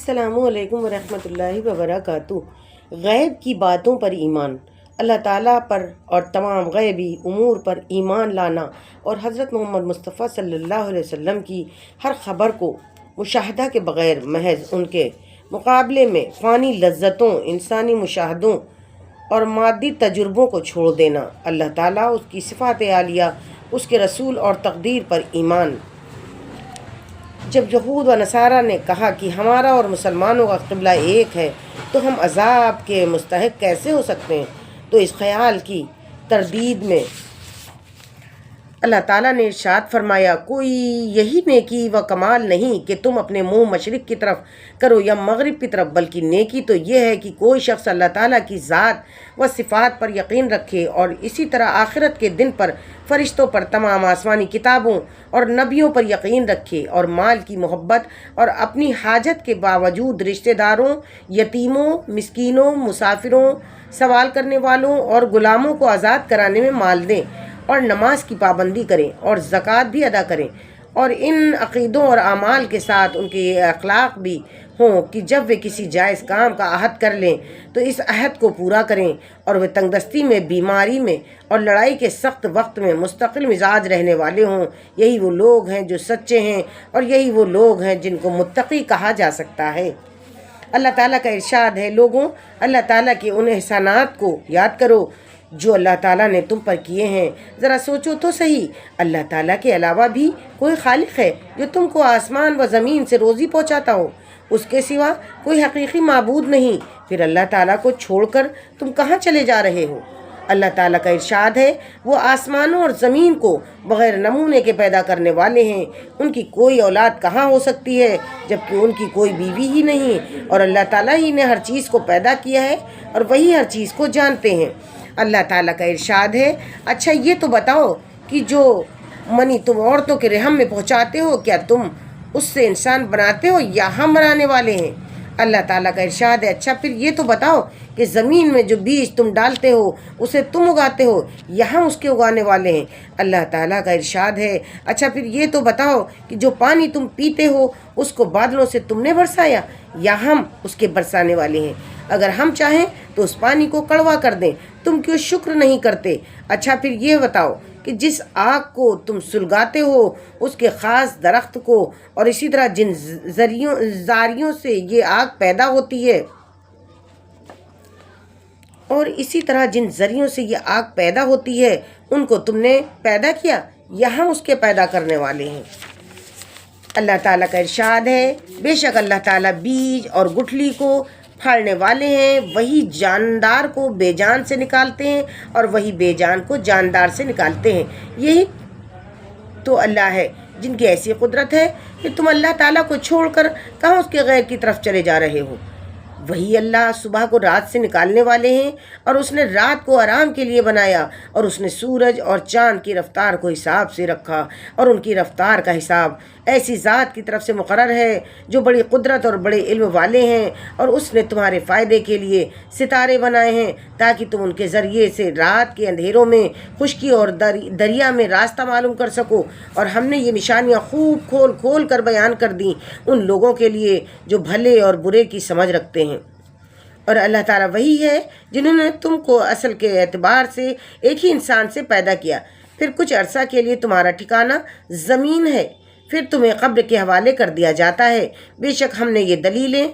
السلام علیکم ورحمۃ اللہ وبرکاتہ۔ غیب کی باتوں پر ایمان، اللہ تعالیٰ پر اور تمام غیبی امور پر ایمان لانا اور حضرت محمد مصطفیٰ صلی اللہ علیہ وسلم کی ہر خبر کو مشاہدہ کے بغیر محض ان کے مقابلے میں فانی لذتوں، انسانی مشاہدوں اور مادی تجربوں کو چھوڑ دینا، اللہ تعالیٰ، اس کی صفات عالیہ، اس کے رسول اور تقدیر پر ایمان۔ جب یہود و نصارہ نے کہا کہ ہمارا اور مسلمانوں کا قبلہ ایک ہے تو ہم عذاب کے مستحق کیسے ہو سکتے ہیں، تو اس خیال کی تردید میں اللہ تعالیٰ نے ارشاد فرمایا، کوئی یہی نیکی و کمال نہیں کہ تم اپنے منہ مشرق کی طرف کرو یا مغرب کی طرف، بلکہ نیکی تو یہ ہے کہ کوئی شخص اللہ تعالیٰ کی ذات و صفات پر یقین رکھے اور اسی طرح آخرت کے دن پر، فرشتوں پر، تمام آسمانی کتابوں اور نبیوں پر یقین رکھے، اور مال کی محبت اور اپنی حاجت کے باوجود رشتہ داروں، یتیموں، مسکینوں، مسافروں، سوال کرنے والوں اور غلاموں کو آزاد کرانے میں مال دیں، اور نماز کی پابندی کریں اور زکوٰۃ بھی ادا کریں، اور ان عقیدوں اور اعمال کے ساتھ ان کے یہ اخلاق بھی ہوں کہ جب وہ کسی جائز کام کا عہد کر لیں تو اس عہد کو پورا کریں، اور وہ تنگ دستی میں، بیماری میں اور لڑائی کے سخت وقت میں مستقل مزاج رہنے والے ہوں۔ یہی وہ لوگ ہیں جو سچے ہیں، اور یہی وہ لوگ ہیں جن کو متقی کہا جا سکتا ہے۔ اللہ تعالیٰ کا ارشاد ہے، لوگوں، اللہ تعالیٰ کے ان احسانات کو یاد کرو جو اللہ تعالیٰ نے تم پر کیے ہیں۔ ذرا سوچو تو صحیح، اللہ تعالیٰ کے علاوہ بھی کوئی خالق ہے جو تم کو آسمان و زمین سے روزی پہنچاتا ہو؟ اس کے سوا کوئی حقیقی معبود نہیں۔ پھر اللہ تعالیٰ کو چھوڑ کر تم کہاں چلے جا رہے ہو؟ اللہ تعالیٰ کا ارشاد ہے، وہ آسمانوں اور زمین کو بغیر نمونے کے پیدا کرنے والے ہیں، ان کی کوئی اولاد کہاں ہو سکتی ہے جبکہ ان کی کوئی بیوی ہی نہیں، اور اللہ تعالیٰ ہی نے ہر چیز کو پیدا کیا ہے اور وہی ہر چیز کو جانتے ہیں۔ اللہ تعالیٰ کا ارشاد ہے، اچھا یہ تو بتاؤ کہ جو منی تم عورتوں کے رحم میں پہنچاتے ہو، کیا تم اس سے انسان بناتے ہو یا ہم بنانے والے ہیں؟ اللہ تعالیٰ کا ارشاد ہے، اچھا پھر یہ تو بتاؤ کہ زمین میں جو بیج تم ڈالتے ہو اسے تم اگاتے ہو یا ہم اس کے اگانے والے ہیں؟ اللہ تعالیٰ کا ارشاد ہے، اچھا پھر یہ تو بتاؤ کہ جو پانی تم پیتے ہو اس کو بادلوں سے تم نے برسایا یا ہم اس کے برسانے والے ہیں؟ اگر ہم چاہیں تو اس پانی کو کڑوا کر دیں، تم کیوں شکر نہیں کرتے؟ اچھا پھر یہ بتاؤ کہ جس آگ کو تم سلگاتے ہو اس کے خاص درخت کو، اور اسی طرح جن زاریوں سے یہ آگ پیدا ہوتی ہے، ان کو تم نے پیدا کیا یا ہم اس کے پیدا کرنے والے ہیں؟ اللہ تعالیٰ کا ارشاد ہے، بے شک اللہ تعالیٰ بیج اور گٹھلی کو پھاڑنے والے ہیں، وہی جاندار کو بے جان سے نکالتے ہیں اور وہی بے جان کو جاندار سے نکالتے ہیں۔ یہی تو اللہ ہے جن کی ایسی قدرت ہے کہ تم اللہ تعالیٰ کو چھوڑ کر کہاں اس کے غیر کی طرف چلے جا رہے ہو۔ وہی اللہ صبح کو رات سے نکالنے والے ہیں، اور اس نے رات کو آرام کے لیے بنایا، اور اس نے سورج اور چاند کی رفتار کو حساب سے رکھا، اور ان کی رفتار کا حساب ایسی ذات کی طرف سے مقرر ہے جو بڑی قدرت اور بڑے علم والے ہیں، اور اس نے تمہارے فائدے کے لیے ستارے بنائے ہیں تاکہ تم ان کے ذریعے سے رات کے اندھیروں میں خشکی اور دریا میں راستہ معلوم کر سکو، اور ہم نے یہ نشانیاں خوب کھول کھول کر بیان کر دیں ان لوگوں کے لیے جو بھلے اور برے کی سمجھ رکھتے ہیں۔ اور اللہ تعالیٰ وہی ہے جنہوں نے تم کو اصل کے اعتبار سے ایک ہی انسان سے پیدا کیا، پھر کچھ عرصہ کے لیے تمہارا ٹھکانہ زمین ہے، پھر تمہیں قبر کے حوالے کر دیا جاتا ہے۔ بے شک ہم نے یہ دلیلیں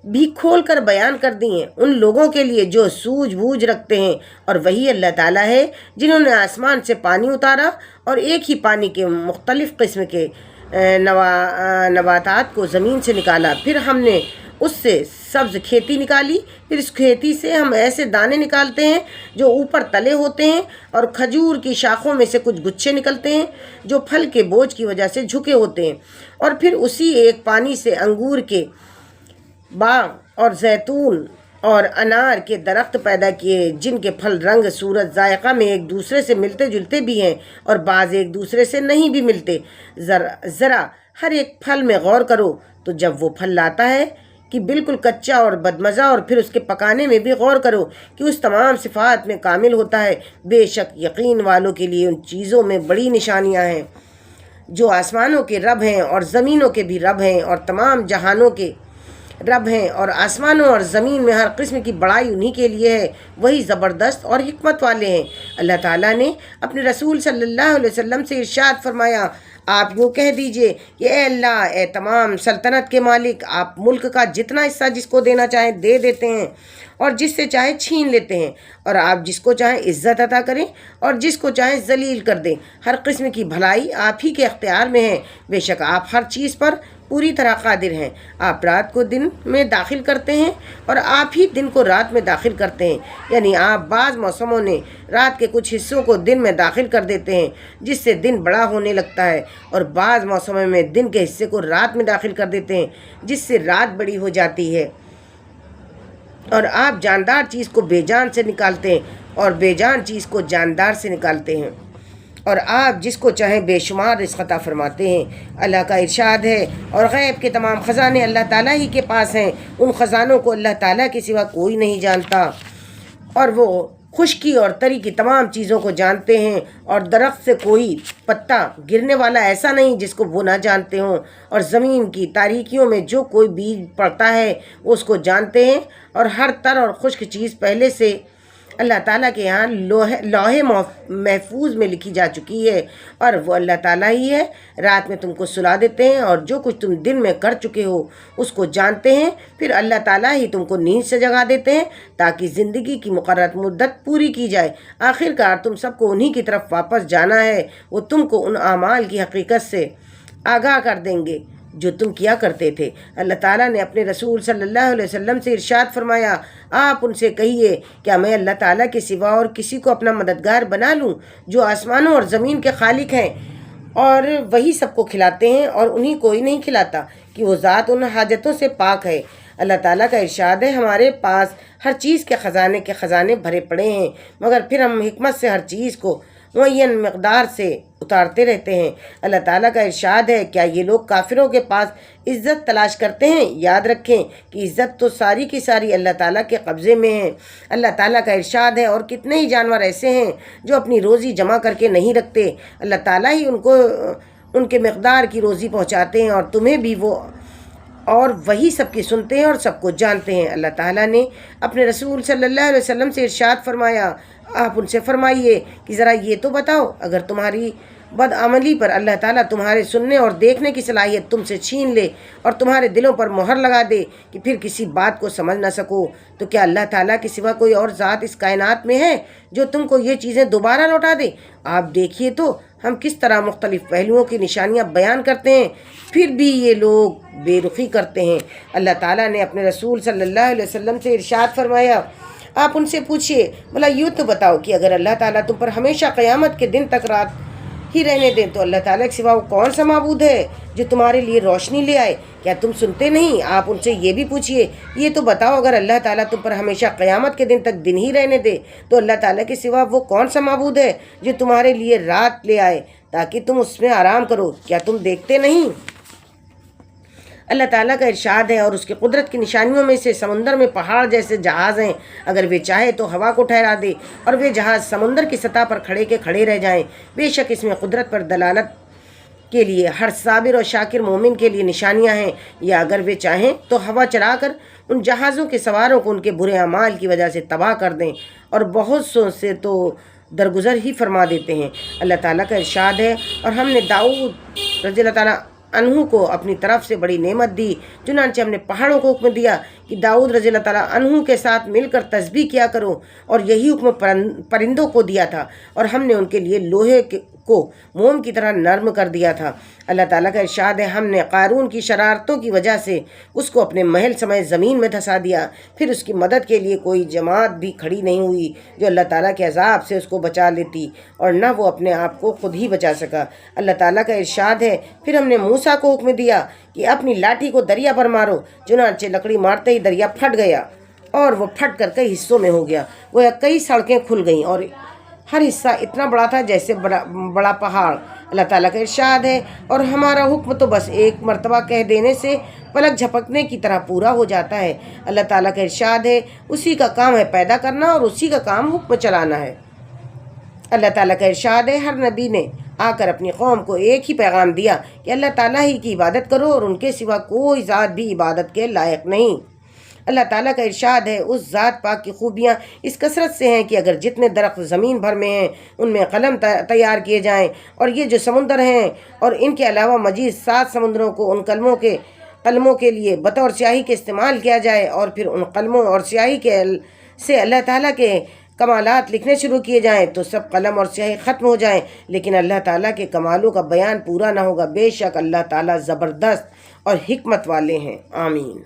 بھی کھول کر بیان کر دی ہیں ان لوگوں کے لیے جو سوجھ بوجھ رکھتے ہیں، اور وہی اللہ تعالیٰ ہے جنہوں نے آسمان سے پانی اتارا اور ایک ہی پانی کے مختلف قسم کے نباتات کو زمین سے نکالا، پھر ہم نے اس سے سبز کھیتی نکالی، پھر اس کھیتی سے ہم ایسے دانے نکالتے ہیں جو اوپر تلے ہوتے ہیں، اور کھجور کی شاخوں میں سے کچھ گچھے نکلتے ہیں جو پھل کے بوجھ کی وجہ سے جھکے ہوتے ہیں، اور پھر اسی ایک پانی سے انگور کے باغ اور زیتون اور انار کے درخت پیدا کیے جن کے پھل رنگ، صورت، ذائقہ میں ایک دوسرے سے ملتے جلتے بھی ہیں اور بعض ایک دوسرے سے نہیں بھی ملتے۔ ذرا ہر ایک پھل میں غور کرو تو جب وہ پھل لاتا ہے کہ بالکل کچا اور بدمزہ، اور پھر اس کے پکانے میں بھی غور کرو کہ اس تمام صفات میں کامل ہوتا ہے۔ بے شک یقین والوں کے لیے ان چیزوں میں بڑی نشانیاں ہیں جو آسمانوں کے رب ہیں اور زمینوں کے بھی رب ہیں اور تمام جہانوں کے رب ہیں اور آسمانوں اور زمین میں ہر قسم کی بڑائی انہی کے لیے ہے، وہی زبردست اور حکمت والے ہیں۔ اللہ تعالیٰ نے اپنے رسول صلی اللہ علیہ وسلم سے ارشاد فرمایا، آپ یوں کہہ دیجئے کہ اے اللہ، اے تمام سلطنت کے مالک، آپ ملک کا جتنا حصہ جس کو دینا چاہیں دے دیتے ہیں اور جس سے چاہے چھین لیتے ہیں، اور آپ جس کو چاہیں عزت عطا کریں اور جس کو چاہیں ذلیل کر دیں۔ ہر قسم کی بھلائی آپ ہی کے اختیار میں ہے، بے شک آپ ہر چیز پر پوری طرح قادر ہیں۔ آپ رات کو دن میں داخل کرتے ہیں اور آپ ہی دن کو رات میں داخل کرتے ہیں، یعنی آپ بعض موسموں نے رات کے کچھ حصوں کو دن میں داخل کر دیتے ہیں جس سے دن بڑا ہونے لگتا ہے، اور بعض موسموں میں دن کے حصے کو رات میں داخل کر دیتے ہیں جس سے رات بڑی ہو جاتی ہے، اور آپ جاندار چیز کو بے جان سے نکالتے ہیں اور بے جان چیز کو جاندار سے نکالتے ہیں، اور آپ جس کو چاہیں بے شمار رزق عطا فرماتے ہیں۔ اللہ کا ارشاد ہے، اور غیب کے تمام خزانے اللہ تعالیٰ ہی کے پاس ہیں، ان خزانوں کو اللہ تعالیٰ کے سوا کوئی نہیں جانتا، اور وہ خشکی اور تری کی تمام چیزوں کو جانتے ہیں، اور درخت سے کوئی پتا گرنے والا ایسا نہیں جس کو وہ نہ جانتے ہوں، اور زمین کی تاریکیوں میں جو کوئی بیج پڑتا ہے وہ اس کو جانتے ہیں، اور ہر تر اور خشک چیز پہلے سے اللہ تعالیٰ کے یہاں لوح محفوظ میں لکھی جا چکی ہے، اور وہ اللہ تعالیٰ ہی ہے۔ رات میں تم کو سلا دیتے ہیں اور جو کچھ تم دن میں کر چکے ہو اس کو جانتے ہیں، پھر اللہ تعالیٰ ہی تم کو نیند سے جگا دیتے ہیں تاکہ زندگی کی مقررہ مدت پوری کی جائے۔ آخرکار تم سب کو انہی کی طرف واپس جانا ہے، وہ تم کو ان اعمال کی حقیقت سے آگاہ کر دیں گے جو تم کیا کرتے تھے۔ اللہ تعالیٰ نے اپنے رسول صلی اللہ علیہ وسلم سے ارشاد فرمایا، آپ ان سے کہیے، کیا میں اللہ تعالیٰ کے سوا اور کسی کو اپنا مددگار بنا لوں جو آسمانوں اور زمین کے خالق ہیں، اور وہی سب کو کھلاتے ہیں اور انہیں کوئی نہیں کھلاتا کہ وہ ذات ان حاجتوں سے پاک ہے۔ اللہ تعالیٰ کا ارشاد ہے، ہمارے پاس ہر چیز کے خزانے بھرے پڑے ہیں، مگر پھر ہم حکمت سے ہر چیز کو معین مقدار سے اتارتے رہتے ہیں۔ اللہ تعالیٰ کا ارشاد ہے، کیا یہ لوگ کافروں کے پاس عزت تلاش کرتے ہیں؟ یاد رکھیں کہ عزت تو ساری کی ساری اللہ تعالیٰ کے قبضے میں ہے۔ اللہ تعالیٰ کا ارشاد ہے، اور کتنے ہی جانور ایسے ہیں جو اپنی روزی جمع کر کے نہیں رکھتے، اللہ تعالیٰ ہی ان کو ان کے مقدار کی روزی پہنچاتے ہیں، اور تمہیں بھی وہ اور وہی سب کی سنتے ہیں اور سب کو جانتے ہیں۔ اللہ تعالیٰ نے اپنے رسول صلی اللہ علیہ وسلم سے ارشاد فرمایا، آپ ان سے فرمائیے کہ ذرا یہ تو بتاؤ، اگر تمہاری بدعملی پر اللہ تعالیٰ تمہارے سننے اور دیکھنے کی صلاحیت تم سے چھین لے اور تمہارے دلوں پر مہر لگا دے کہ پھر کسی بات کو سمجھ نہ سکو، تو کیا اللہ تعالیٰ کے سوا کوئی اور ذات اس کائنات میں ہے جو تم کو یہ چیزیں دوبارہ لوٹا دے؟ آپ دیکھیے تو ہم کس طرح مختلف پہلوؤں کی نشانیاں بیان کرتے ہیں، پھر بھی یہ لوگ بے رخی کرتے ہیں۔ اللہ تعالیٰ نے اپنے رسول صلی اللہ علیہ وسلم سے ارشاد فرمایا، آپ ان سے پوچھئے، بھلا یوں تو بتاؤ کہ اگر اللہ تعالیٰ تم پر ہمیشہ قیامت کے دن تک رات ہی رہنے دیں تو اللہ تعالیٰ کے سوا وہ کون سا معبود ہے جو تمہارے لیے روشنی لے آئے؟ کیا تم سنتے نہیں؟ آپ ان سے یہ بھی پوچھئے، یہ تو بتاؤ اگر اللہ تعالیٰ تم پر ہمیشہ قیامت کے دن تک دن ہی رہنے دے تو اللہ تعالیٰ کے سوا وہ کون سا معبود ہے جو تمہارے لیے رات لے آئے تاکہ تم اس میں آرام کرو؟ کیا تم دیکھتے نہیں؟ اللہ تعالیٰ کا ارشاد ہے، اور اس کی قدرت کی نشانیوں میں سے سمندر میں پہاڑ جیسے جہاز ہیں، اگر وہ چاہے تو ہوا کو ٹھہرا دے اور وہ جہاز سمندر کی سطح پر کھڑے کے کھڑے رہ جائیں۔ بے شک اس میں قدرت پر دلالت کے لیے ہر صابر اور شاکر مومن کے لیے نشانیاں ہیں، یا اگر وہ چاہیں تو ہوا چلا کر ان جہازوں کے سواروں کو ان کے برے اعمال کی وجہ سے تباہ کر دیں، اور بہت سو سے تو درگزر ہی فرما دیتے ہیں۔ اللہ تعالیٰ کا ارشاد ہے، اور ہم نے داؤد رضی اللہ تعالیٰ عنہ کو اپنی طرف سے بڑی نعمت دی، چنانچہ ہم نے پہاڑوں کو حکم دیا کہ داؤد رضی اللہ تعالیٰ عنہ کے ساتھ مل کر تسبیح کیا کرو، اور یہی حکم پرندوں کو دیا تھا، اور ہم نے ان کے لیے لوہے کو موم کی طرح نرم کر دیا تھا۔ اللہ تعالیٰ کا ارشاد ہے، ہم نے قارون کی شرارتوں کی وجہ سے اس کو اپنے محل سمیت زمین میں دھسا دیا، پھر اس کی مدد کے لیے کوئی جماعت بھی کھڑی نہیں ہوئی جو اللہ تعالیٰ کے عذاب سے اس کو بچا لیتی، اور نہ وہ اپنے آپ کو خود ہی بچا سکا۔ اللہ تعالیٰ کا ارشاد ہے، پھر ہم نے موسیٰ کو حکم دیا کہ اپنی لاٹھی کو دریا پر مارو، چنانچہ لکڑی مارتے ہی دریا پھٹ گیا، اور وہ پھٹ کر کئی حصوں میں ہو گیا، گویا کئی سڑکیں کھل گئیں، اور ہر حصہ اتنا بڑا تھا جیسے بڑا پہاڑ۔ اللہ تعالیٰ کا ارشاد ہے، اور ہمارا حکم تو بس ایک مرتبہ کہہ دینے سے پلک جھپکنے کی طرح پورا ہو جاتا ہے۔ اللہ تعالیٰ کا ارشاد ہے، اسی کا کام ہے پیدا کرنا اور اسی کا کام حکم چلانا ہے۔ اللہ تعالیٰ کا ارشاد ہے، ہر نبی نے آ کر اپنی قوم کو ایک ہی پیغام دیا کہ اللہ تعالیٰ ہی کی عبادت کرو اور ان کے سوا کوئی ذات بھی عبادت کے لائق نہیں۔ اللہ تعالیٰ کا ارشاد ہے، اس ذات پاک کی خوبیاں اس کثرت سے ہیں کہ اگر جتنے درخت زمین بھر میں ہیں ان میں قلم تیار کیے جائیں، اور یہ جو سمندر ہیں اور ان کے علاوہ مزید 7 سمندروں کو ان قلموں کے لیے بطور سیاہی کے استعمال کیا جائے، اور پھر ان قلموں اور سیاہی سے اللہ تعالیٰ کے کمالات لکھنے شروع کیے جائیں تو سب قلم اور سیاہی ختم ہو جائیں، لیکن اللہ تعالیٰ کے کمالوں کا بیان پورا نہ ہوگا۔ بے شک اللہ تعالیٰ زبردست اور حکمت والے ہیں۔ آمین۔